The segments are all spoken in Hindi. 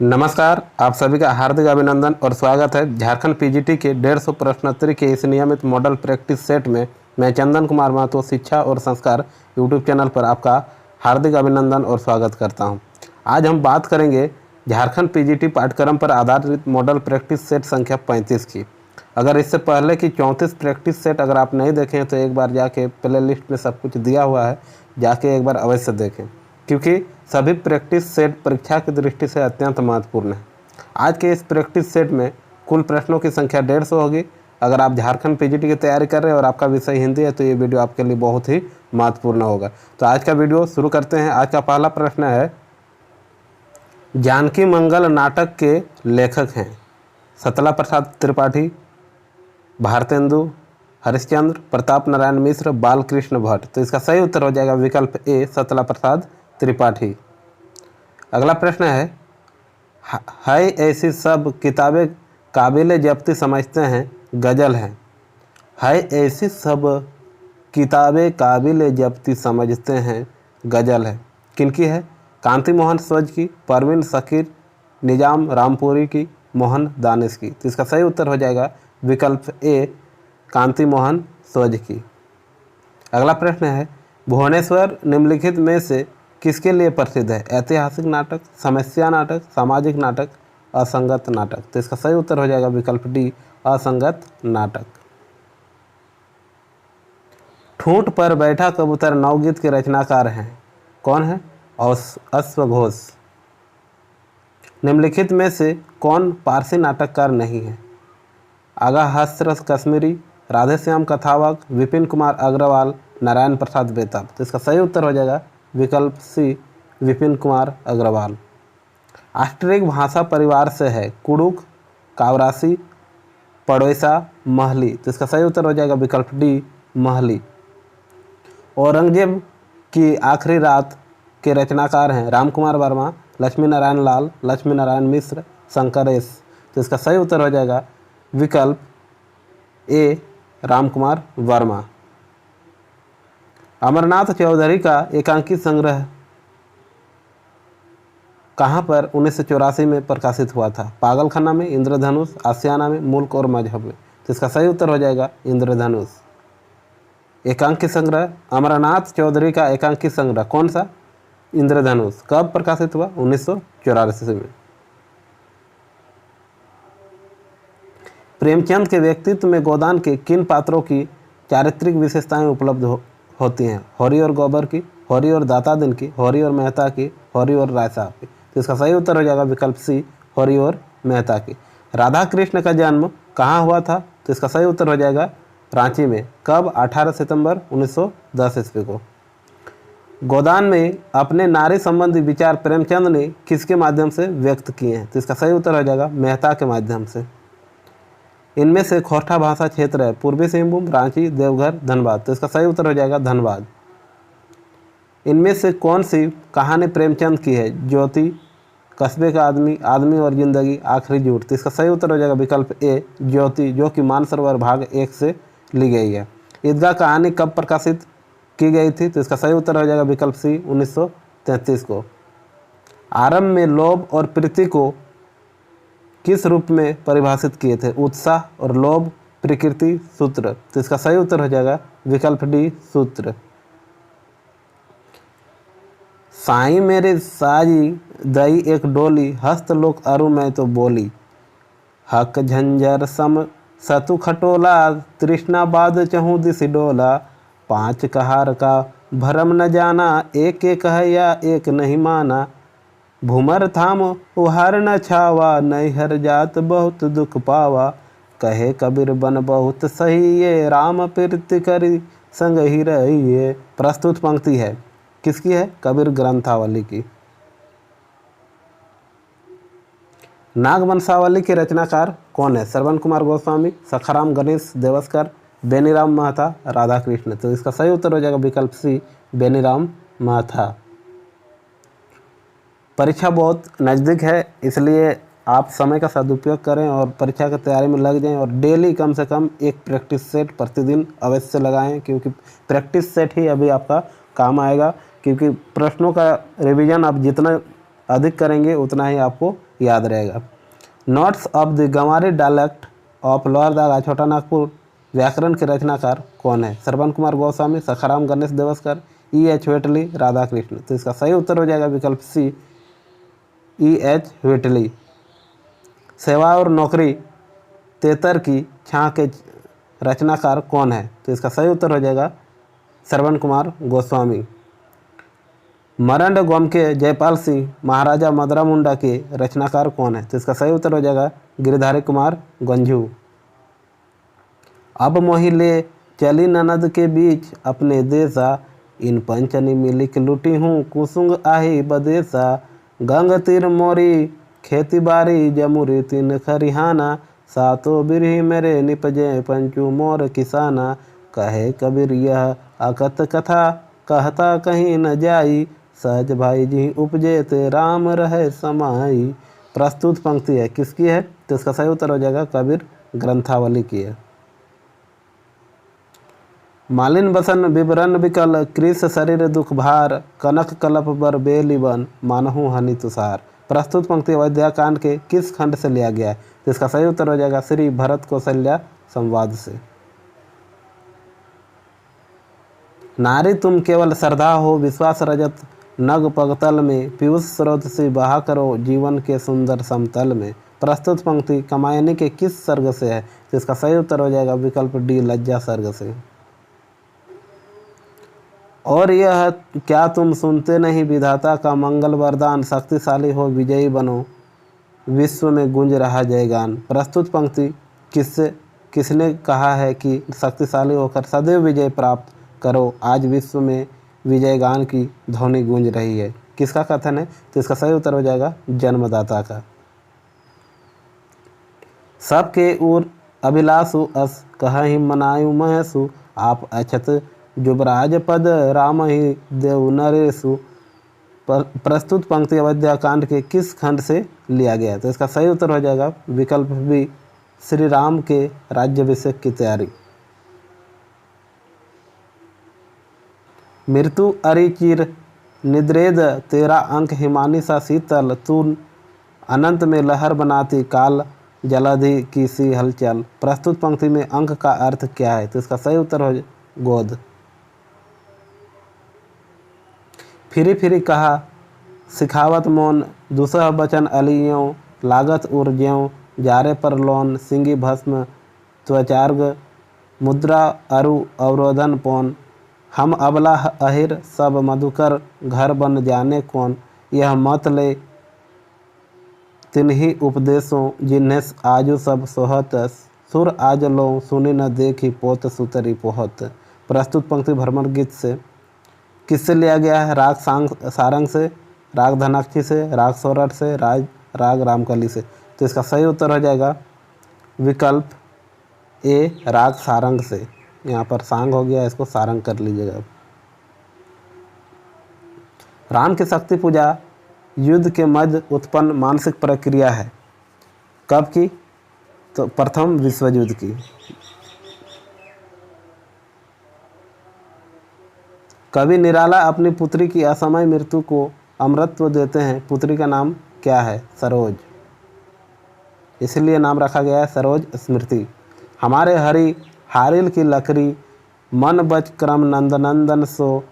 नमस्कार, आप सभी का हार्दिक अभिनंदन और स्वागत है झारखंड पीजीटी के 150 प्रश्नोत्तरी के इस नियमित मॉडल प्रैक्टिस सेट में। मैं चंदन कुमार महतो शिक्षा और संस्कार यूट्यूब चैनल पर आपका हार्दिक अभिनंदन और स्वागत करता हूं। आज हम बात करेंगे झारखंड पीजीटी पाठ्यक्रम पर आधारित मॉडल प्रैक्टिस सेट संख्या 35 की। अगर इससे पहले की 34 प्रैक्टिस सेट अगर आप नहीं देखें तो एक बार जाके प्ले लिस्ट में सब कुछ दिया हुआ है, जाके एक बार अवश्य देखें, क्योंकि सभी प्रैक्टिस सेट परीक्षा की दृष्टि से अत्यंत महत्वपूर्ण है। आज के इस प्रैक्टिस सेट में कुल प्रश्नों की संख्या 150 होगी। अगर आप झारखंड पीजीटी की तैयारी कर रहे हैं और आपका विषय हिंदी है तो ये वीडियो आपके लिए बहुत ही महत्वपूर्ण होगा। तो आज का वीडियो शुरू करते हैं। आज का पहला प्रश्न है, जानकी मंगल नाटक के लेखक हैं सतला प्रसाद त्रिपाठी, भारतेंदु हरिश्चंद्र, प्रताप नारायण मिश्र, बालकृष्ण भट्ट। तो इसका सही उत्तर हो जाएगा विकल्प ए, सतला प्रसाद त्रिपाठी। अगला प्रश्न है ऐसी सब किताबें काबिल जब्ती समझते हैं गज़ल हैं। है ऐसी सब किताबें काबिल जब्ती समझते हैं गज़ल है, किनकी है? कांति मोहन स्वज की, परवीन फ़कीर, निजाम रामपुरी की, मोहन दानिश की। तो इसका सही उत्तर हो जाएगा विकल्प ए, कांति मोहन स्वज की। अगला प्रश्न है, भुवनेश्वर निम्नलिखित में से किसके लिए प्रसिद्ध है? ऐतिहासिक नाटक, समस्या नाटक, सामाजिक नाटक, असंगत नाटक। तो इसका सही उत्तर हो जाएगा विकल्प डी, असंगत नाटक। ठूंठ पर बैठा कबूतर नवगीत के रचनाकार हैं, कौन है? अश्वघोष। निम्नलिखित में से कौन पारसी नाटककार नहीं है? आगा हसरत कश्मीरी, राधेश्याम कथावक, विपिन कुमार अग्रवाल, नारायण प्रसाद बेताब। तो इसका सही उत्तर हो जाएगा विकल्प सी, विपिन कुमार अग्रवाल। ऑस्ट्रिक भाषा परिवार से है, कुड़ुक, कावरासी, पड़ोसा, महली। तो इसका सही उत्तर हो जाएगा विकल्प डी, महली। औरंगजेब की आखिरी रात के रचनाकार हैं राम कुमार वर्मा, लक्ष्मी नारायण लाल, लक्ष्मी नारायण मिश्र, शंकरेश। तो इसका सही उत्तर हो जाएगा विकल्प ए, राम कुमार वर्मा। अमरनाथ चौधरी का एकांकी संग्रह कहाँ पर 1984 में प्रकाशित हुआ था? पागलखाना में, इंद्रधनुष, आशियाना में, मुल्क और मजहब में। तो इसका सही उत्तर हो जाएगा इंद्रधनुष। एकांकी संग्रह, अमरनाथ चौधरी का एकांकी संग्रह कौन सा? इंद्रधनुष। कब प्रकाशित हुआ? 1984 में। प्रेमचंद के व्यक्तित्व में गोदान के किन पात्रों की चारित्रिक विशेषताएं उपलब्ध होती हैं? हौरी और गौबर की, हौरी और दाता दिन की, हौरी और मेहता की, हौरी और राय साहब की। तो इसका सही उत्तर हो जाएगा विकल्प सी, हौरी और मेहता की। राधा कृष्ण का जन्म कहाँ हुआ था? तो इसका सही उत्तर हो जाएगा रांची में। कब? 18 सितंबर 1910 ईस्वी को। गोदान में अपने नारी संबंधी विचार प्रेमचंद ने किसके माध्यम से व्यक्त किए हैं? तो इसका सही उत्तर हो जाएगा मेहता के माध्यम से। इनमें से खोरठा भाषा क्षेत्र है पूर्वी सिंहभूम, रांची, देवघर, धनबाद। तो इसका सही उत्तर हो जाएगा धनबाद। इनमें से कौन सी कहानी प्रेमचंद की है? ज्योति, कस्बे का आदमी, आदमी और जिंदगी, आखिरी झूठ। तो इसका सही उत्तर हो जाएगा विकल्प ए, ज्योति, जो कि मानसरोवर भाग 1 से ली गई है। ईदगाह कहानी कब प्रकाशित की गई थी? तो इसका सही उत्तर हो जाएगा विकल्प सी, 1933 को। आरंभ में लोभ और प्रीति को किस रूप में परिभाषित किए थे? उत्साह और लोभ, प्रकृति, सूत्र। तो इसका सही उत्तर हो जाएगा विकल्प डी, सूत्र। साईं मेरे साजी दई एक डोली, हस्तलोक अरु मैं तो बोली। हक झंझर सम सतु खटोला, तृष्णा बाद चहु दिस डोला। 5 कहार का भरम न जाना, एक एक है या एक नहीं माना। भूमर थाम उहर न छावा, नैहर जात बहुत दुख पावा। कहे कबीर बन बहुत सही, ये राम प्रीति करी संग ही रहिए। प्रस्तुत पंक्ति है किसकी है? कबीर ग्रंथावली की। नागवंशावली के रचनाकार कौन है? श्रवण कुमार गोस्वामी, सखाराम गणेश देवस्कर, बेनीराम महता, राधा कृष्ण। तो इसका सही उत्तर हो जाएगा विकल्प सी, बेनीराम महता। परीक्षा बहुत नज़दीक है, इसलिए आप समय का सदुपयोग करें और परीक्षा की तैयारी में लग जाएं और डेली कम से कम एक प्रैक्टिस सेट प्रतिदिन अवश्य लगाएं, क्योंकि प्रैक्टिस सेट ही अभी आपका काम आएगा। क्योंकि प्रश्नों का रिवीजन आप जितना अधिक करेंगे उतना ही आपको याद रहेगा। Notes of the Ganwari dialect of Lohardaga Chota Nagpur व्याकरण के रचनाकार कौन है? श्रवण कुमार गोस्वामी, सखाराम गणेश देवस्कर, E.H. व्हिटली, राधा कृष्ण। तो इसका सही उत्तर हो जाएगा विकल्प सी, E.H. व्हिटली। सेवा और नौकरी तेतर की छां के रचनाकार कौन है? तो इसका सही उत्तर हो जाएगा श्रवण कुमार गोस्वामी। मरंड गोमके जयपाल सिंह महाराजा मदरा मुंडा के रचनाकार कौन है? तो इसका सही उत्तर हो जाएगा गिरधारी कुमार गंझू। अब मोहि ले चली ननद के बीच अपने देसा, इन पंचनी मिलिक लुटी हूँ कुसुंग आही बदेसा, गंग तीर मोरी खेती बारी जमुरी तीन खरिहाना, सातो बिरही मेरे निपजे पंचू मोर किसाना, कहे कबीर यह अकत कथा कहता कहीं न जाई, सहज भाई जी उपजे ते राम रहे समाई। प्रस्तुत पंक्ति है किसकी है? तो इसका सही उत्तर हो जाएगा कबीर ग्रंथावली की है। मालिन बसन विवरण विकल कृष शरीर दुख भार, कनक कलप बर बेलिबन मानहु हनि तुषार। प्रस्तुत पंक्ति अयोध्या कांड के किस खंड से लिया गया है? तो इसका सही उत्तर हो जाएगा श्री भरत कौशल्या संवाद से। नारी तुम केवल श्रद्धा हो विश्वास रजत नग पगतल में, पीयूष स्रोत से बहा करो जीवन के सुंदर समतल में। प्रस्तुत पंक्ति कामायनी के किस सर्ग से है? तो इसका सही उत्तर हो जाएगा विकल्प डी, लज्जा सर्ग से। और यह क्या तुम सुनते नहीं विधाता का मंगल वरदान, शक्तिशाली हो विजयी बनो विश्व में गूंज रहा जयगान। प्रस्तुत पंक्ति किसने कहा है कि शक्तिशाली होकर सदैव विजय प्राप्त करो, आज विश्व में विजयगान की ध्वनि गूंज रही है? किसका कथन है? तो इसका सही उत्तर हो जाएगा जन्मदाता का। सबके उर अभिलाषु अस कहि मनायु महसु, आप अछत जुबराज पद राम ही देव नरेशु। प्रस्तुत पंक्ति अयोध्या कांड के किस खंड से लिया गया? तो इसका सही उत्तर हो जाएगा विकल्प बी, श्री राम के राज्याभिषेक की तैयारी। मृत्यु अरिचिर निद्रेद तेरा अंक हिमानी सा शीतल, तू अनंत में लहर बनाती काल जलधि की सी हलचल। प्रस्तुत पंक्ति में अंक का अर्थ क्या है? तो इसका सही उत्तर हो गोद। फिरी फिरी कहा सिखावत मोन, दूसरा बचन अलियों लागत उर्ज्यों, जारे पर लोन सिंगी भस्म त्वचार्ग, मुद्रा अरु अवरोधन पौन, हम अबला अहिर सब मधुकर घर बन जाने कौन, यह मत ले तिन्ही उपदेशों जिन्हें आजु सब सोहत, सुर आज लो सुनी न देखी पोत सुतरी पोहत। प्रस्तुत पंक्ति भ्रमर गीत से किससे लिया गया है? राग सारंग से, राग धनाक्षी से, राग सोरठ से, राग रामकली से। तो इसका सही उत्तर हो जाएगा विकल्प ए, राग सारंग से। यहाँ पर सांग हो गया, इसको सारंग कर लीजिएगा। राम की शक्ति पूजा युद्ध के मध्य उत्पन्न मानसिक प्रक्रिया है। कब की? तो प्रथम विश्व युद्ध की। कवि निराला अपनी पुत्री की असमय मृत्यु को अमरत्व देते हैं, पुत्री का नाम क्या है? सरोज, इसलिए नाम रखा गया है सरोज स्मृति। हमारे हरि हारिल की लकड़ी, मन बच क्रम नंदनंदन सो,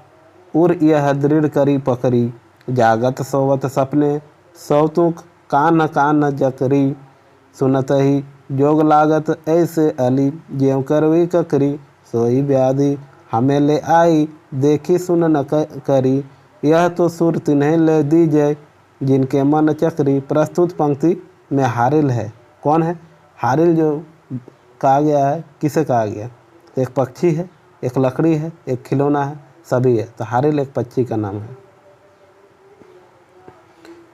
उर यह दृढ़ करी पकड़ी, जागत सोवत सपने सौतुक कान कान जकरी, सुनत ही जोग लागत ऐसे अली, ज्यों करवी ककरी, सोई व्याधि हमें ले आई, देखी सुन न करी, यह तो सुर तिन्हें ले दीजिए जिनके मन चक्री। प्रस्तुत पंक्ति में हारिल है, कौन है? हारिल जो कहा गया है, किसे कहा गया? एक पक्षी है, एक लकड़ी है, एक खिलौना है, सभी है। तो हारिल एक पक्षी का नाम है।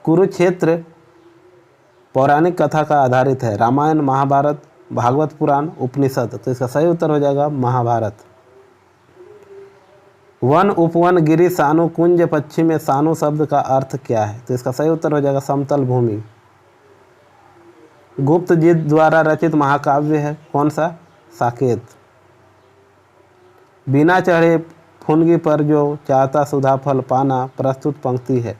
कुरुक्षेत्र पौराणिक कथा का आधारित है, रामायण, महाभारत, भागवत पुराण, उपनिषद। तो इसका सही उत्तर हो जाएगा महाभारत। वन, उपवन, गिरि, सानु, कुंज, पक्षी में सानु शब्द का अर्थ क्या है? तो इसका सही उत्तर हो जाएगा समतल भूमि। गुप्त जी द्वारा रचित महाकाव्य है कौन सा? साकेत। बिना चढ़े फुनगी पर जो चाहता सुधा फल पाना, प्रस्तुत पंक्ति है।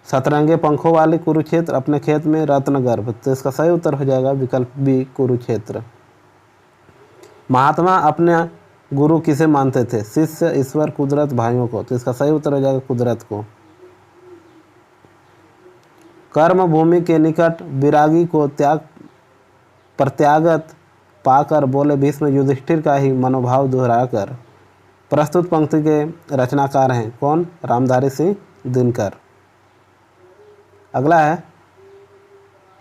सतरंगे पंखों वाली कुरुक्षेत्र, अपने खेत में रत्नगर्भ। तो इसका सही उत्तर हो जाएगा विकल्प बी कुरुक्षेत्र। महात्मा अपने गुरु किसे मानते थे? शिष्य, ईश्वर, कुदरत, भाइयों को। तो इसका सही उत्तर हो जाएगा कुदरत को। कर्म भूमि के निकट विरागी को त्याग प्रत्यागत पाकर बोले भीष्म युधिष्ठिर का ही मनोभाव दोहराकर। प्रस्तुत पंक्ति के रचनाकार हैं कौन? रामधारी सिंह दिनकर। अगला है,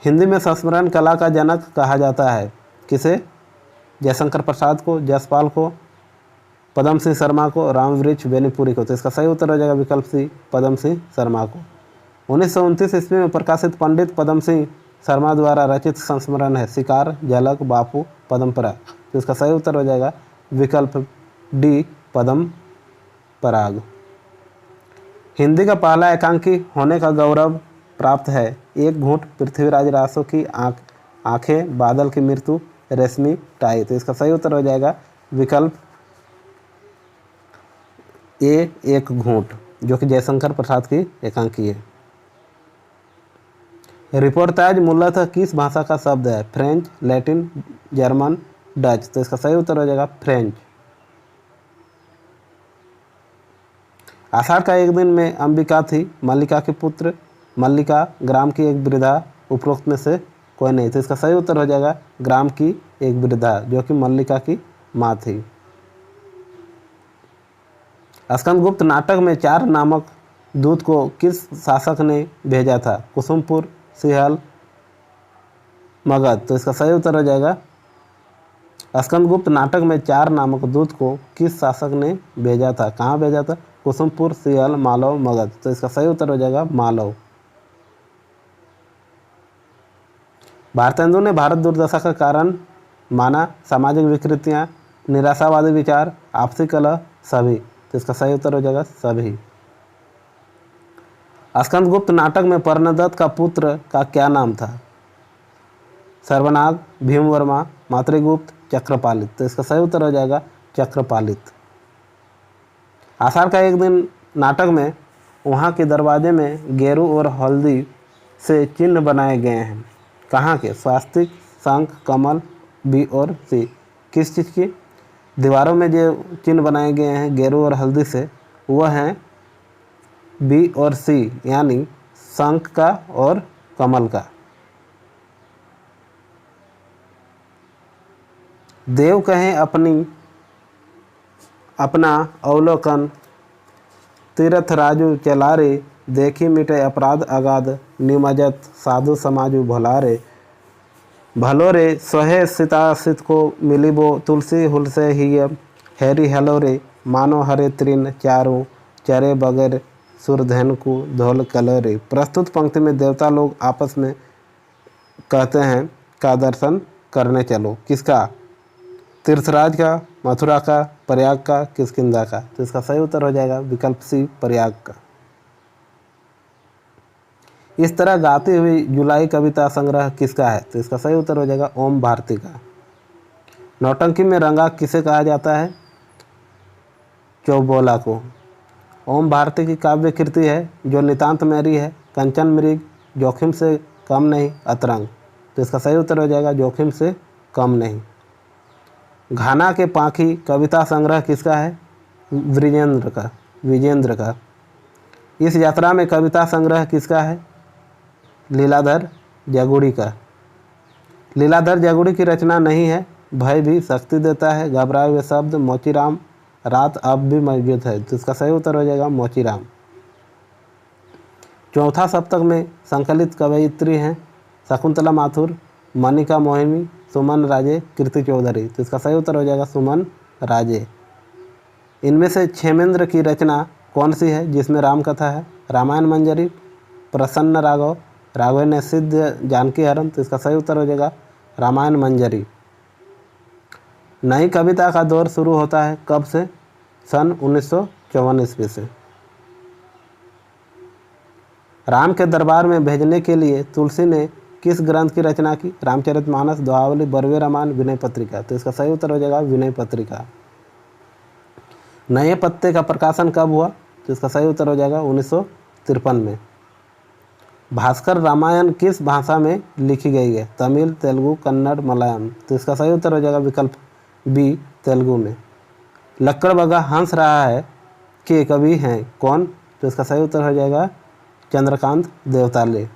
हिंदी में संस्मरण कला का जनक कहा जाता है किसे? जयशंकर प्रसाद को, जसपाल को, पदम सिंह शर्मा को, रामवृक्ष बेनीपुरी को। तो इसका सही उत्तर हो जाएगा विकल्प सी पदम सिंह शर्मा को। 1929 ईस्वी में प्रकाशित पंडित पदम सिंह शर्मा द्वारा रचित संस्मरण है शिकार, झलक, बापू, पदम पराग। तो इसका सही उत्तर हो जाएगा विकल्प डी पदम पराग। हिंदी का पहला एकांकी होने का गौरव प्राप्त है एक घूंट, पृथ्वीराज रासो की आंखें, बादल की मृत्यु, रेशमी टाई। तो इसका सही उत्तर हो जाएगा विकल्प ए एक घूंट, जो कि जयशंकर प्रसाद की एकांकी है। रिपोर्टाज मूलतः किस भाषा का शब्द है? French, Latin, German, Dutch. तो इसका सही उत्तर हो जाएगा फ्रेंच। आषाढ़ का एक दिन में अंबिका थी, मल्लिका के पुत्र, मल्लिका, ग्राम की एक वृद्धा, उपरोक्त में से कोई नहीं। तो इसका सही उत्तर हो जाएगा ग्राम की एक वृद्धा, जो कि मल्लिका की माँ थी। स्कंदगुप्त नाटक में 4 नामक दूत को किस शासक ने भेजा था? कुसुमपुर, सिहल, मगध। तो इसका सही उत्तर हो जाएगा स्कंदगुप्त नाटक में 4 नामक दूत को किस शासक ने भेजा था? कहाँ भेजा था? कुसुमपुर, सिहल, मालव, मगध। तो इसका सही उत्तर हो जाएगा मालव। भारतेंदु ने भारत दुर्दशा का कारण माना सामाजिक विकृतियां, निराशावादी विचार, आपसी कलह, सभी। तो इसका सही उत्तर हो जाएगा सभी। स्कंदगुप्त नाटक में पर्णदत्त का पुत्र का क्या नाम था? सर्वनाग, भीमवर्मा, मातृगुप्त, चक्रपालित। तो इसका सही उत्तर हो जाएगा चक्रपालित। आषाढ़ का एक दिन नाटक में वहाँ के दरवाजे में गेरू और हल्दी से चिन्ह बनाए गए हैं। कहाँ के? स्वास्तिक, शंख, कमल, बी और सी। किस चीज़ की? दीवारों में जो चिन्ह बनाए गए हैं गेरू और हल्दी से, वह हैं बी और सी, यानी शंख का और कमल का। देव कहें अपना अवलोकन, तीर्थ राजू चला रे, देखी मिटे अपराध अगाध, निमजत साधु समाजु भलारे, भलो रे सोहे सीता सित को मिलिबो, तुलसी हुलसे ही हैरी हलो रे, मानो हरे त्रिन चारों, चरे बगैर सुरधन को धोल कलरे। प्रस्तुत पंक्ति में देवता लोग आपस में कहते हैं का दर्शन करने चलो। किसका? तीर्थराज का, मथुरा का, प्रयाग का, किष्किंधा का। तो इसका सही उत्तर हो जाएगा विकल्प सी प्रयाग का। इस तरह गाती हुई जुलाई कविता संग्रह किसका है? तो इसका सही उत्तर हो जाएगा ओम भारती का। नौटंकी में रंगा किसे कहा जाता है? चौबोला को। ओम भारती की काव्य कृति है जो नितांत मैरी है, कंचन मृग, जोखिम से कम नहीं, अतरंग। तो इसका सही उत्तर हो जाएगा जोखिम से कम नहीं। घाना के पाखी कविता संग्रह किसका है? विजेंद्र का। इस यात्रा में कविता संग्रह किसका है? लीलाधर जगुड़ी का। लीलाधर जगुड़ी की रचना नहीं है भय भी शक्ति देता है, घबराए हुए शब्द, मोचीराम, रात अब भी मौजूद है। तो इसका सही उत्तर हो जाएगा मोचीराम। चौथा सप्तक में संकलित कवयित्री हैं शकुंतला माथुर, मनिका मोहिनी, सुमन राजे, कीर्ति चौधरी। तो इसका सही उत्तर हो जाएगा सुमन राजे। इनमें से क्षेमेंद्र की रचना कौन सी है जिसमें राम कथा है? रामायण मंजरी, प्रसन्न राघव, राघवेंद्र सिद्ध जानकी हरण। तो इसका सही उत्तर हो जाएगा रामायण मंजरी। नई कविता का दौर शुरू होता है कब से? सन 1954 ईस्वी से। राम के दरबार में भेजने के लिए तुलसी ने किस ग्रंथ की रचना की? रामचरितमानस, दोहावली, बरवे रामायण, विनय पत्रिका। तो इसका सही उत्तर हो जाएगा विनय पत्रिका। नए पत्ते का प्रकाशन कब हुआ? तो इसका सही उत्तर हो जाएगा 1953 में। भास्कर रामायण किस भाषा में लिखी गई है? तमिल, तेलुगु, कन्नड़, मलयालम। तो इसका सही उत्तर हो जाएगा विकल्प बी, तेलुगु में। लक्कड़बग्गा हंस रहा है के कवि हैं कौन? तो इसका सही उत्तर हो जाएगा चंद्रकांत देवताले।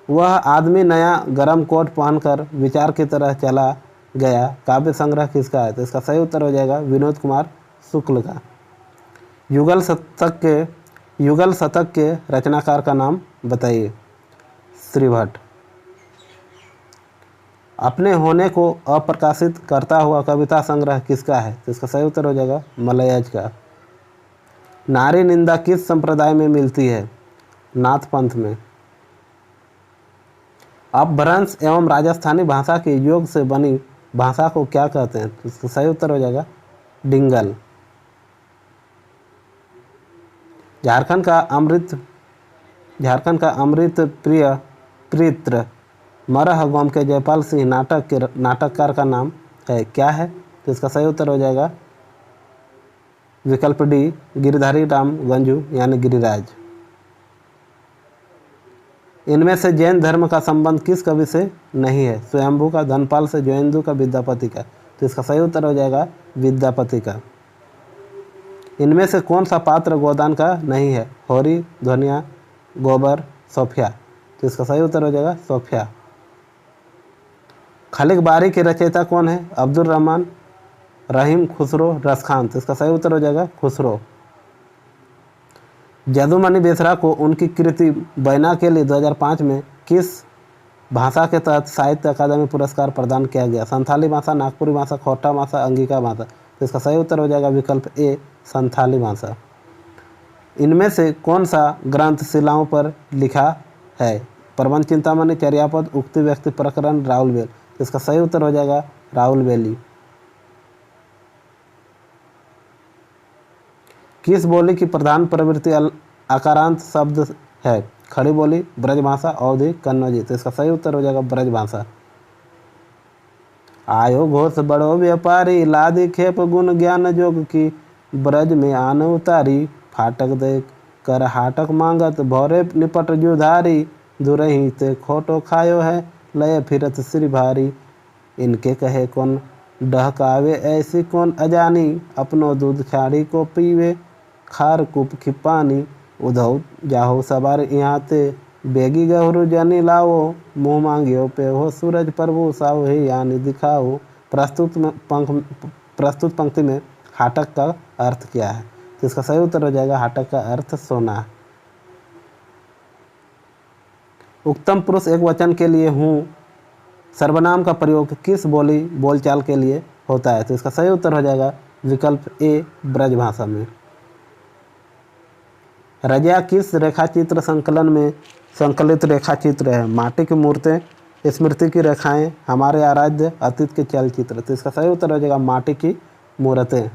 वह आदमी नया गरम कोट पहनकर विचार की तरह चला गया काव्य संग्रह किसका है? तो इसका सही उत्तर हो जाएगा विनोद कुमार शुक्ल का। युगल शतक के रचनाकार का नाम बताइए। श्रीभट्ट। अपने होने को अप्रकाशित करता हुआ कविता संग्रह किसका है? तो इसका सही उत्तर हो जाएगा मलयज का। नारी निंदा किस संप्रदाय में मिलती है? नाथ पंथ में। अपभ्रंश एवं राजस्थानी भाषा के योग से बनी भाषा को क्या कहते हैं? तो इसका सही उत्तर हो जाएगा डिंगल। झारखंड का अमृत प्रिय प्रीत्र मरह गांव के जयपाल सिंह नाटक के नाटककार का नाम है क्या है? तो इसका सही उत्तर हो जाएगा विकल्प डी, गिरिधारी राम गंजू यानी गिरिराज। इनमें से जैन धर्म का संबंध किस कवि से नहीं है? स्वयंभू का, धनपाल से, जयेंदु का, विद्यापति का। तो इसका सही उत्तर हो जाएगा विद्यापति का। इनमें से कौन सा पात्र गोदान का नहीं है? होरी, ध्वनिया, गोबर, सोफिया। तो इसका सही उत्तर हो जाएगा सोफिया। खालिक बारी के रचयिता कौन है? अब्दुल रहमान, रहीम, खुसरो, रसखान। तो इसका सही उत्तर हो जाएगा खुसरो। जदुमणि बेसरा को उनकी कृति बैना के लिए 2005 में किस भाषा के तहत साहित्य अकादमी पुरस्कार प्रदान किया गया? संथाली भाषा, नागपुरी भाषा, खोटा भाषा, अंगिका भाषा। तो इसका सही उत्तर हो जाएगा विकल्प ए, संथाली भाषा। इनमें से कौन सा ग्रंथ शिलाओं पर लिखा है? प्रबंध चिंतामणि, चर्यापद, उक्ति व्यक्ति प्रकरण, राहुल बेल। तो इसका सही उत्तर हो जाएगा राहुल बेली। किस बोली की प्रधान प्रवृत्ति आकारांत शब्द है? खड़ी बोली, ब्रजभाषा, अवधी, कन्नौजी। तो इसका सही उत्तर हो जाएगा ब्रजभाषा। आयो घोष बड़ो व्यापारी, लादी खेप गुण ज्ञान जोग की, ब्रज में आन उतारी, फाटक दे कर हाटक मांगत, भौरे निपट जुधारी, दुरही ते खोटो खायो है, लय फिरत श्री भारी, इनके कहे कौन डहकावे ऐसी कौन अजानी, अपनो दूध छाड़ी को पीवे, खार कूप खिपानी, उधौ जाहो सवार यहाँ ते, बेगी गहरू जनी लाओ, मुँह मांगियो पे हो सूरज प्रभु, साओ ही यानी दिखाओ। प्रस्तुत पंक्ति में हाटक का अर्थ क्या है? तो इसका सही उत्तर हो जाएगा हाटक का अर्थ सोना। उत्तम पुरुष एक वचन के लिए हूँ सर्वनाम का प्रयोग किस बोलचाल के लिए होता है? तो इसका सही उत्तर हो जाएगा विकल्प ए, ब्रजभाषा में। रजिया किस रेखाचित्र संकलन में संकलित रेखाचित्र है? माटी की मूर्तें, स्मृति की रेखाएं, हमारे आराध्य, अतीत के चलचित्र। तो इसका सही उत्तर हो जाएगा माटी की मूर्तें।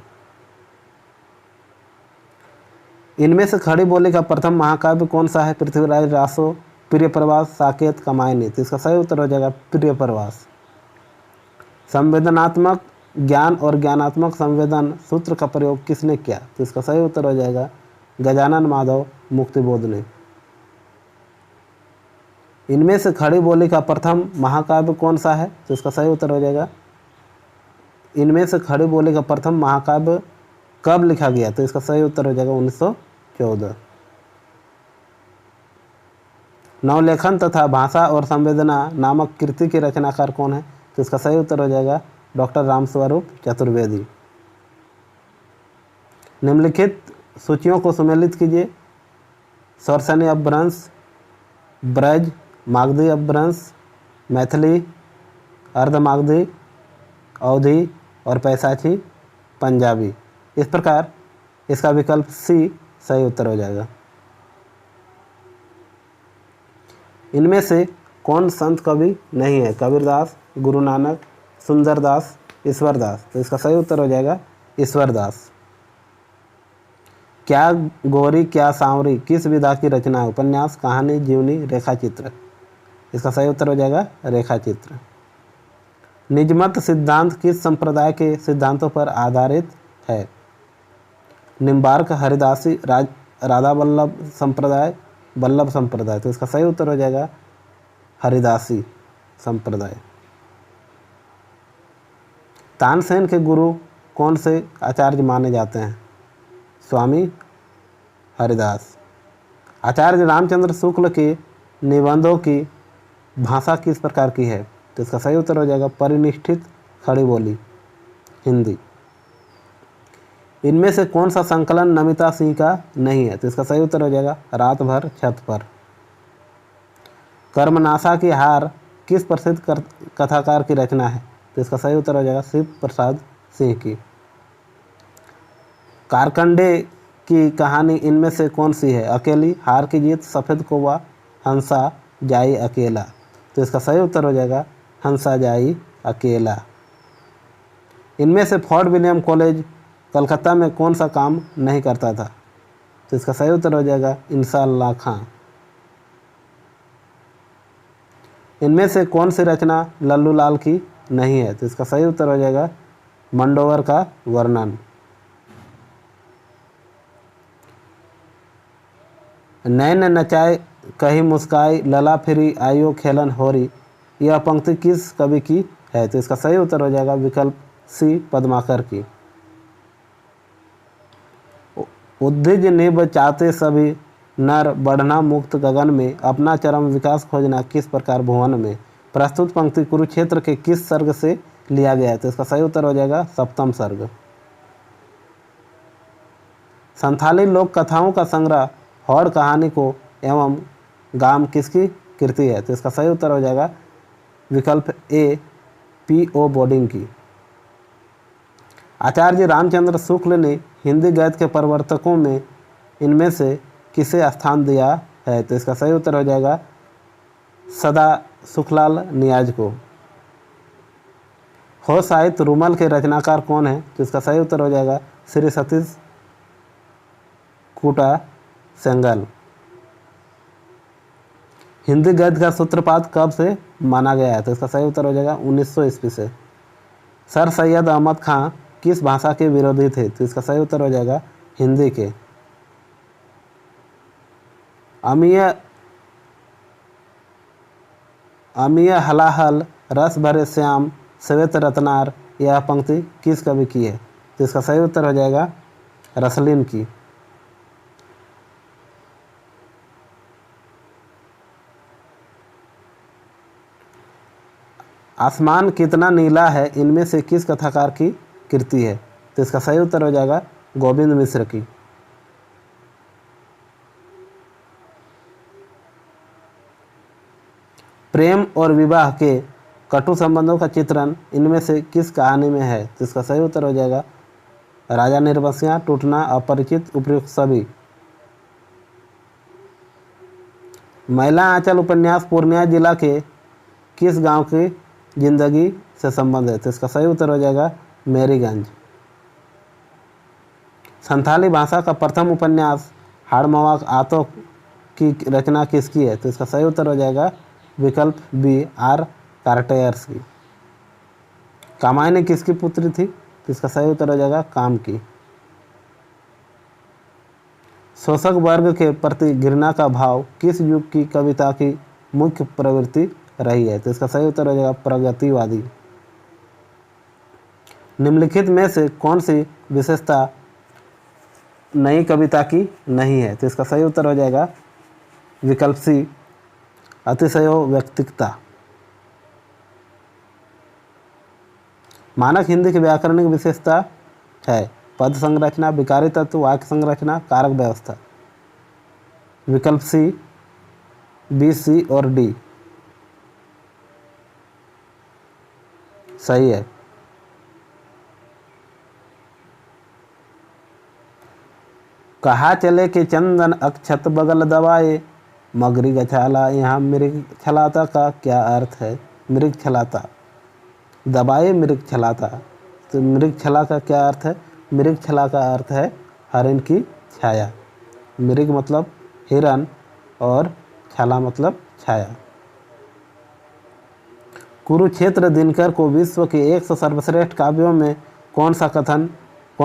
इनमें से खड़ी बोली का प्रथम महाकाव्य कौन सा है? पृथ्वीराज रासो, प्रिय प्रवास, साकेत, कमायनी। तो इसका सही उत्तर हो जाएगा प्रिय प्रवास। संवेदनात्मक ज्ञान और ज्ञानात्मक संवेदन सूत्र का प्रयोग किसने किया? तो इसका सही उत्तर हो जाएगा गजानन माधव मुक्तिबोध ने। इनमें से खड़ी बोली का प्रथम महाकाव्य कौन सा है? तो इसका सही उत्तर हो जाएगा इनमें से खड़ी बोली का प्रथम महाकाव्य कब लिखा गया? तो इसका सही उत्तर हो जाएगा 1914। नवलेखन तथा भाषा और संवेदना नामक कृति के रचनाकार कौन है? तो इसका सही उत्तर हो जाएगा डॉक्टर रामस्वरूप चतुर्वेदी। निम्नलिखित सूचियों को सुमेलित कीजिए। सरसनी अपभ्रंश, ब्रज, मागधी अपभ्रंश, मैथिली, अर्धमागधी, अवधी और पैसाची पंजाबी। इस प्रकार इसका विकल्प सी सही उत्तर हो जाएगा। इनमें से कौन संत कवि नहीं है? कबीरदास, गुरु नानक, सुंदरदास, ईश्वरदास। तो इसका सही उत्तर हो जाएगा ईश्वरदास। क्या गोरी क्या सांवरी किस विधा की रचना है? उपन्यास, कहानी, जीवनी, रेखाचित्र। इसका सही उत्तर हो जाएगा रेखाचित्र। निजमत सिद्धांत किस संप्रदाय के सिद्धांतों पर आधारित है? निम्बार्क, हरिदासी, राधा वल्लभ संप्रदाय, वल्लभ संप्रदाय। तो इसका सही उत्तर हो जाएगा हरिदासी संप्रदाय। तानसेन के गुरु कौन से आचार्य माने जाते हैं? स्वामी हरिदास। आचार्य रामचंद्र शुक्ल के निबंधों की भाषा किस प्रकार की है? तो इसका सही उत्तर हो जाएगा परिनिष्ठित खड़ी बोली हिंदी। इनमें से कौन सा संकलन नमिता सिंह का नहीं है? तो इसका सही उत्तर हो जाएगा रात भर छत पर। कर्मनाशा की हार किस प्रसिद्ध कथाकार की रचना है? तो इसका सही उत्तर हो जाएगा शिव प्रसाद सिंह की। कारकंडे की कहानी इनमें से कौन सी है? अकेली, हार की जीत, सफ़ेद कौवा, हंसा जाई अकेला। तो इसका सही उत्तर हो जाएगा हंसा जाई अकेला। इनमें से फोर्ट विलियम कॉलेज कलकत्ता में कौन सा काम नहीं करता था? तो इसका सही उत्तर हो जाएगा इंशाअल्लाह खां। इनमें से कौन सी रचना लल्लू लाल की नहीं है? तो इसका सही उत्तर हो जाएगा मंडोवर का वर्णन। नैन नचाए कही मुस्काई, लला फिरी आयो खेलन होरी, यह पंक्ति किस कवि की है? तो इसका सही उत्तर हो जाएगा विकल्प सी पद्माकर की। उद्भिज निभ चाहते सभी नर, बढ़ना मुक्त गगन में, अपना चरम विकास खोजना किस प्रकार भुवन में। प्रस्तुत पंक्ति कुरुक्षेत्र के किस सर्ग से लिया गया है? तो इसका सही उत्तर हो जाएगा सप्तम सर्ग। संथाली लोक कथाओं का संग्रह हौड़ कहानी को एवं गाम किसकी कृति है? तो इसका सही उत्तर हो जाएगा विकल्प ए P.O. बोर्डिंग की। आचार्य रामचंद्र शुक्ल ने हिंदी गद्य के प्रवर्तकों में इनमें से किसे स्थान दिया है? तो इसका सही उत्तर हो जाएगा सदा सुखलाल नियाज को। हो साहित्य रूमल के रचनाकार कौन है? तो इसका सही उत्तर हो जाएगा श्री सतीश कुटा सेंगल। हिंदी गद्य का सूत्रपात कब से माना गया है? तो इसका सही उत्तर हो जाएगा 1900 ईस्वी से। सर सैयद अहमद खां किस भाषा के विरोधी थे? तो इसका सही उत्तर हो जाएगा हिंदी के। अमीय हलाहल रस भरे श्याम श्वेत रत्नार, यह पंक्ति किस कवि की है? तो इसका सही उत्तर हो जाएगा रसलिन की। आसमान कितना नीला है इनमें से किस कथाकार की कृति है? तो इसका सही उत्तर हो जाएगा गोविंद मिश्र की। प्रेम और विवाह के कटु संबंधों का चित्रण इनमें से किस कहानी में है? तो इसका सही उत्तर हो जाएगा राजा निर्बसियां, टूटना, अपरिचित, उपयुक्त सभी। महिला आंचल उपन्यास पूर्णिया जिला के किस गांव की जिंदगी से संबंध है? तो इसका सही उत्तर हो जाएगा मेरीगंज। संथाली भाषा का प्रथम उपन्यास हाड़मवाक आतो की रचना किसकी है? तो इसका सही उत्तर हो जाएगा विकल्प बी आर कार्टेयर्स की। कामायनी किसकी पुत्री थी? तो इसका सही उत्तर हो जाएगा काम की। शोषक वर्ग के प्रति घृणा का भाव किस युग की कविता की मुख्य प्रवृत्ति रही है? तो इसका सही उत्तर हो जाएगा प्रगतिवादी। निम्नलिखित में से कौन सी विशेषता नई कविता की नहीं है? तो इसका सही उत्तर हो जाएगा विकल्प सी अतिशयोक्तिकता। मानक हिंदी की व्याकरणिक विशेषता है पद संरचना, विकारी तत्व, वाक्य संरचना, कारक व्यवस्था। विकल्प सी, बी, सी और डी सही है। कहा चले कि चंदन अक्षत बगल दबाए, मगरी गछाला। यहाँ मृग छलाता का क्या अर्थ है? मृग छलाता दबाए मृग छलाता। तो मृग छला का क्या अर्थ है? मृग छला का अर्थ है हरिण की छाया। मृग मतलब हिरण और छला मतलब छाया। कुरुक्षेत्र दिनकर को विश्व के 100 सर्वश्रेष्ठ काव्यों में कौन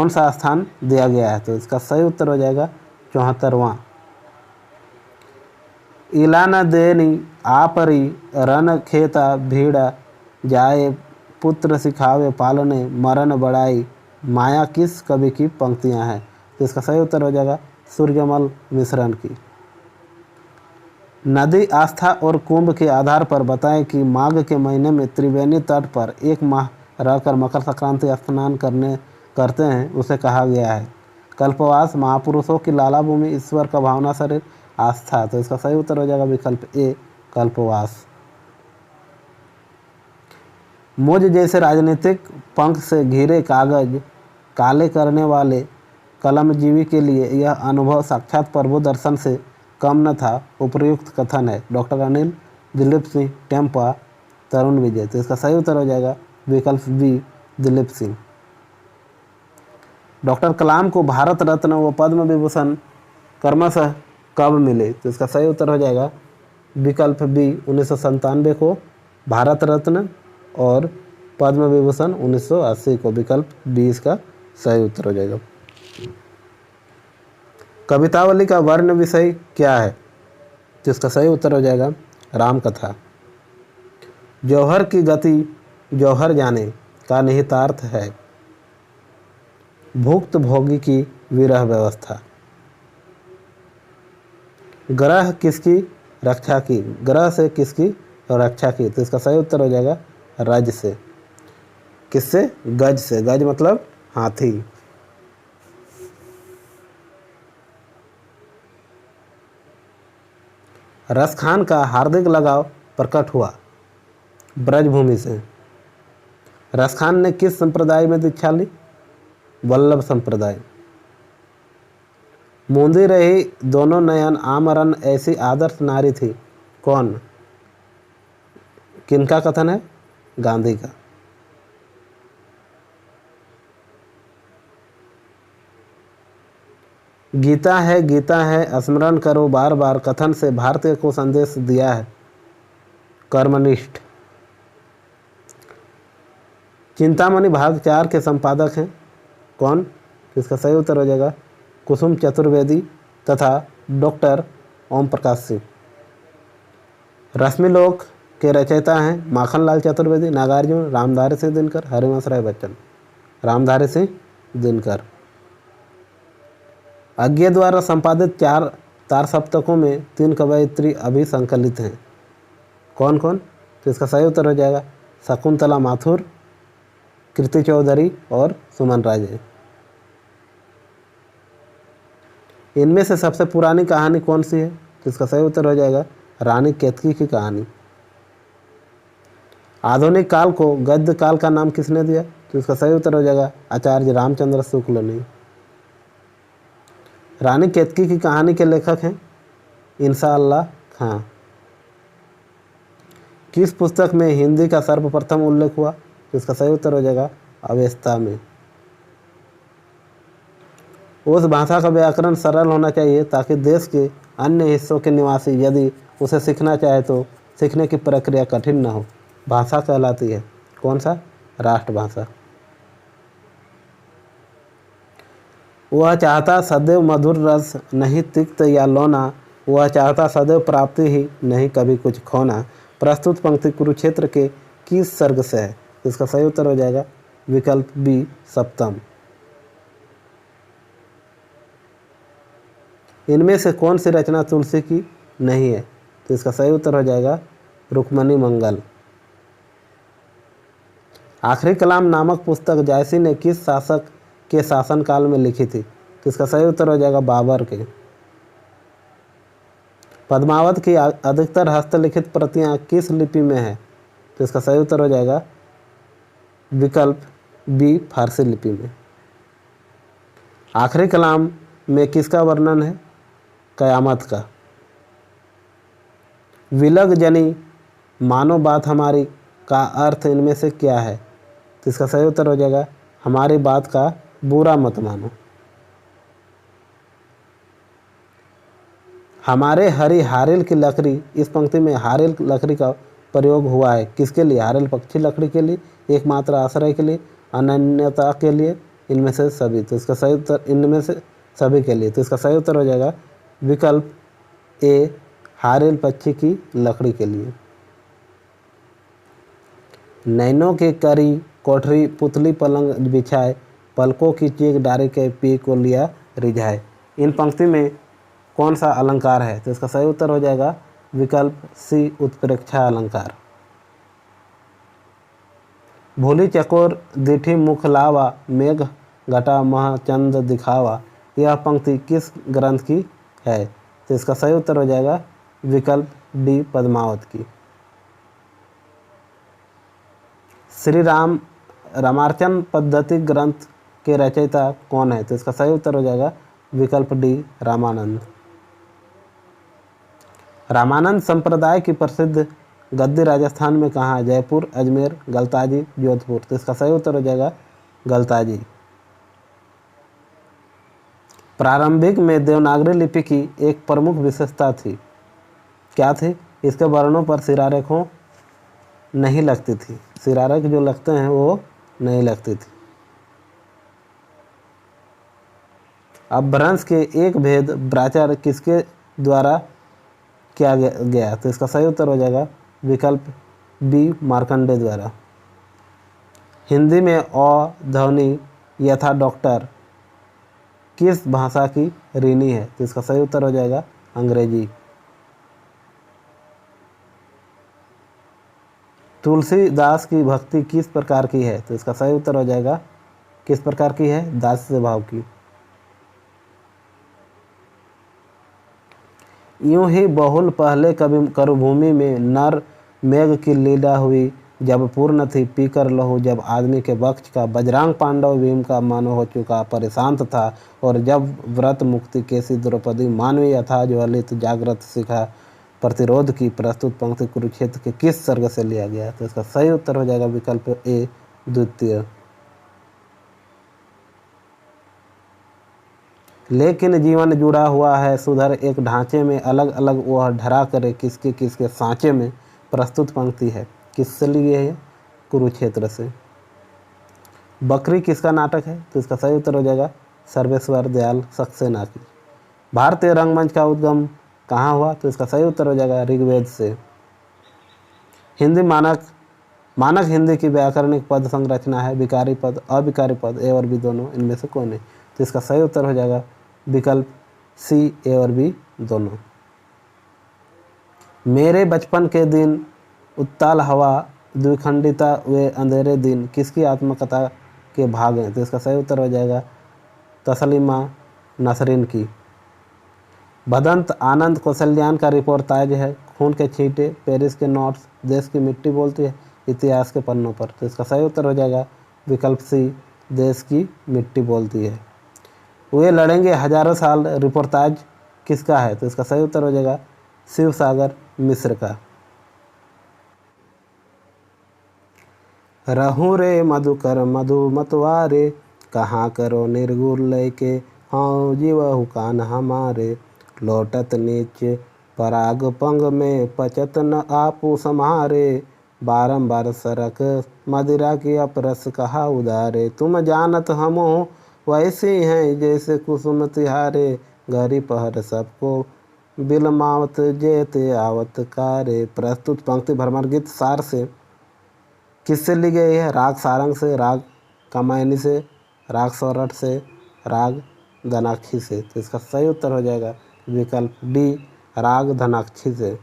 सा स्थान दिया गया है? तो इसका सही उत्तर हो जाएगा 74वां। इला न देनी आपरी रन खेता भीड़ा जाए, पुत्र सिखावे पालने मरण बड़ाई, माया किस कवि की पंक्तियां हैं। तो इसका सही उत्तर हो जाएगा सूर्यमल मिश्रण की। नदी आस्था और कुंभ के आधार पर बताएं कि माघ के महीने में त्रिवेणी तट पर एक माह रहकर मकर संक्रांति स्नान करते हैं उसे कहा गया है। कल्पवास महापुरुषों की लाला भूमि, ईश्वर का भावना शरीर, आस्था। तो इसका सही उत्तर हो जाएगा विकल्प ए कल्पवास। मुझ जैसे राजनीतिक पंख से घिरे कागज काले करने वाले कलमजीवी के लिए यह अनुभव साक्षात प्रभु दर्शन से कम न था, उपयुक्त कथन है। डॉक्टर अनिल, दिलीप सिंह, टेम्पा, तरुण विजय। तो इसका सही उत्तर हो जाएगा विकल्प बी दिलीप सिंह। डॉक्टर कलाम को भारत रत्न व पद्म विभूषण क्रमशः कब मिले। तो इसका सही उत्तर हो जाएगा विकल्प बी 1997 को भारत रत्न और पद्म विभूषण 1980 को। विकल्प बी इसका सही उत्तर हो जाएगा। कवितावली का वर्ण विषय क्या है। तो इसका सही उत्तर हो जाएगा रामकथा। जौहर की गति जौहर जाने का निहितार्थ है भुक्त भोगी की विरह व्यवस्था। ग्रह किसकी रक्षा की, ग्रह से किसकी रक्षा की। तो इसका सही उत्तर हो जाएगा रज से। किससे, गज से। गज मतलब हाथी। रसखान का हार्दिक लगाव प्रकट हुआ ब्रजभूमि से। रसखान ने किस संप्रदाय में दीक्षा ली, वल्लभ संप्रदाय। मूंदी रही दोनों नयन आमरन ऐसी आदर्श नारी थी, कौन, किनका कथन है, गांधी का। गीता है स्मरण करो बार बार कथन से भारतीय को संदेश दिया है कर्मनिष्ठ। चिंतामणि भाग 4 के संपादक हैं कौन। इसका सही उत्तर हो जाएगा कुसुम चतुर्वेदी तथा डॉक्टर ओम प्रकाश सिंह। रश्मिलोक के रचयिता हैं माखनलाल चतुर्वेदी, नागार्जुन, रामधारी सिंह दिनकर, हरिवंश राय बच्चन। रामधारी सिंह दिनकर। अज्ञे द्वारा संपादित 4 तार सप्तकों में 3 कवयित्री अभी संकलित हैं, कौन कौन। तो इसका सही उत्तर हो जाएगा शकुंतला माथुर, कृति चौधरी और सुमन राजे। इनमें से सबसे पुरानी कहानी कौन सी है। तो इसका सही उत्तर हो जाएगा रानी केतकी की कहानी। आधुनिक काल को गद्य काल का नाम किसने दिया। तो इसका सही उत्तर हो जाएगा आचार्य रामचंद्र शुक्ल ने। रानी केतकी की कहानी के लेखक हैं इंशाअल्लाह खां। किस पुस्तक में हिंदी का सर्वप्रथम उल्लेख हुआ। तो इसका सही उत्तर हो जाएगा अवेस्ता में। उस भाषा का व्याकरण सरल होना चाहिए ताकि देश के अन्य हिस्सों के निवासी यदि उसे सीखना चाहे तो सीखने की प्रक्रिया कठिन न हो। भाषा कहलाती है कौन सा, राष्ट्रभाषा। वह चाहता सदैव मधुर रस नहीं तिक्त या लौना, वह चाहता सदैव प्राप्ति ही नहीं कभी कुछ खोना। प्रस्तुत पंक्ति कुरुक्षेत्र के किस सर्ग से है। इसका सही उत्तर हो जाएगा विकल्प बी सप्तम। इनमें से कौन सी रचना तुलसी की नहीं है। तो इसका सही उत्तर हो जाएगा रुक्मणी मंगल। आखिरी कलाम नामक पुस्तक जायसी ने किस शासक के शासनकाल में लिखी थी। तो इसका सही उत्तर हो जाएगा बाबर के। पद्मावत की अधिकतर हस्तलिखित प्रतियां किस लिपि में है। तो इसका सही उत्तर हो जाएगा विकल्प बी फारसी लिपि में। आखिरी कलाम में किसका वर्णन है, कयामत का। विलग जनी मानो बात हमारी का अर्थ इनमें से क्या है। तो इसका सही उत्तर हो जाएगा हमारी बात का बुरा मत मानो। हमारे हरी हारिल की लकड़ी, इस पंक्ति में हारिल लकड़ी का प्रयोग हुआ है किसके लिए, हारिल पक्षी लकड़ी के लिए, एकमात्र आश्रय के लिए, अनन्यता के लिए, इनमें से सभी। तो इसका सही उत्तर इनमें से सभी के लिए। तो इसका सही उत्तर हो जाएगा विकल्प ए हारिल पक्षी की लकड़ी के लिए। नैनों के करी कोठरी पुतली पलंग बिछाए, पलकों की चीख डारी के पी को लिया रिझाए। इन पंक्ति में कौन सा अलंकार है? तो इसका सही उत्तर हो जाएगा विकल्प सी, उत्प्रेक्षा अलंकार। भोली चकोर दिठी मुख लावा, मेघ घटा मह चंद दिखावा। यह पंक्ति किस ग्रंथ की है? तो इसका सही उत्तर हो जाएगा विकल्प डी, पद्मावत की। श्री राम रामार्चन पद्धति ग्रंथ के रचयिता कौन है? तो इसका सही उत्तर हो जाएगा विकल्प डी, रामानंद। रामानंद संप्रदाय की प्रसिद्ध गद्दी राजस्थान में कहाँ है? जयपुर, अजमेर, गलताजी, जोधपुर। तो इसका सही उत्तर हो जाएगा गलताजी। प्रारंभिक में देवनागरी लिपि की एक प्रमुख विशेषता थी, क्या थी? इसके वर्णों पर सिरारेखों नहीं लगती थी। सिरारेख जो लगते हैं वो नहीं लगती थी। अपभ्रंश के एक भेद ब्राचार किसके द्वारा किया गया? तो इसका सही उत्तर हो जाएगा विकल्प बी, मार्कंडे द्वारा। हिंदी में अ ध्वनि यथा डॉक्टर किस भाषा की ऋणी है? तो इसका सही उत्तर हो जाएगा अंग्रेजी। तुलसीदास की भक्ति किस प्रकार की है? तो इसका सही उत्तर हो जाएगा किस प्रकार की है? दास्य भाव की। यूं ही बहुल पहले कभी करुभूमि में नर मेघ की लीला हुई, जब पूर्ण थी पीकर लहू जब आदमी के वक्ष का। बजरंग पांडव भीम का मन हो चुका परेशांत था, और जब व्रत मुक्ति केसी द्रौपदी मानवी यथा ज्वलित जागृत शिखा प्रतिरोध की। प्रस्तुत पंक्ति कुरुक्षेत्र के किस सर्ग से लिया गया? तो इसका सही उत्तर हो जाएगा विकल्प ए, द्वितीय। लेकिन जीवन जुड़ा हुआ है सुधर एक ढांचे में, अलग अलग वह ढरा करे किसके किसके सांचे में। प्रस्तुत पंक्ति है किससे ली है? कुरुक्षेत्र से। बकरी किसका नाटक है? तो इसका सही उत्तर हो जाएगा सर्वेश्वर दयाल सक्सेना की। भारतीय रंगमंच का उद्गम कहाँ हुआ? तो इसका सही उत्तर हो जाएगा ऋग्वेद से। हिंदी मानक हिंदी की व्याकरणिक पद संरचना है विकारी पद, अविकारी पद, ए और बी दोनों, इनमें से कौन है? तो इसका सही उत्तर हो जाएगा विकल्प सी, ए और बी दोनों। मेरे बचपन के दिन, उत्ताल हवा, द्विखंडिता वे अंधेरे दिन किसकी आत्मकथा के भाग हैं? तो इसका सही उत्तर हो जाएगा तसलीमा नसरीन की। भदंत आनंद कौशल्यान का रिपोर्टाज है खून के छींटे, पेरिस के नोट्स, देश की मिट्टी बोलती है, इतिहास के पन्नों पर। तो इसका सही उत्तर हो जाएगा विकल्प सी, देश की मिट्टी बोलती है। वे लड़ेंगे हजारों साल रिपोर्टाज किसका है? तो इसका सही उत्तर हो जाएगा शिव सागर मिश्र का। रहूं रे मधुकर मधु मतवारे, कहाँ करो निर्गुण लैके, हाँ जीवहु कान हमारे। लौटत नीच पराग पंग में, पचत न आपू समारे। बारंबार सरक मदिरा की अपरस कहा उदारे। तुम जानत हमो वैसी हैं जैसे कुसुम तिहारे। घरी पहर सबको बिलमावत जेते आवत कारे। प्रस्तुत पंक्ति भ्रमर गीत सार से किससे ली गई है? राग सारंग से, राग कामायनी से, राग सौरठ से, राग धनाक्षी से। तो इसका सही उत्तर हो जाएगा विकल्प डी, राग धनाक्षी से।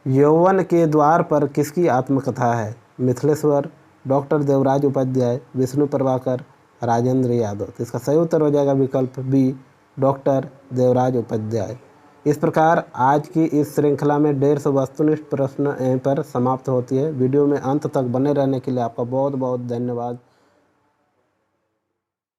यौवन के द्वार पर किसकी आत्मकथा है? मिथिलेश्वर, डॉक्टर देवराज उपाध्याय, विष्णु प्रभाकर, राजेंद्र यादव। तो इसका सही उत्तर हो जाएगा विकल्प बी, डॉक्टर देवराज उपाध्याय। इस प्रकार आज की इस श्रृंखला में 150 वस्तुनिष्ठ प्रश्न यहीं पर समाप्त होती है। वीडियो में अंत तक बने रहने के लिए आपका बहुत बहुत धन्यवाद।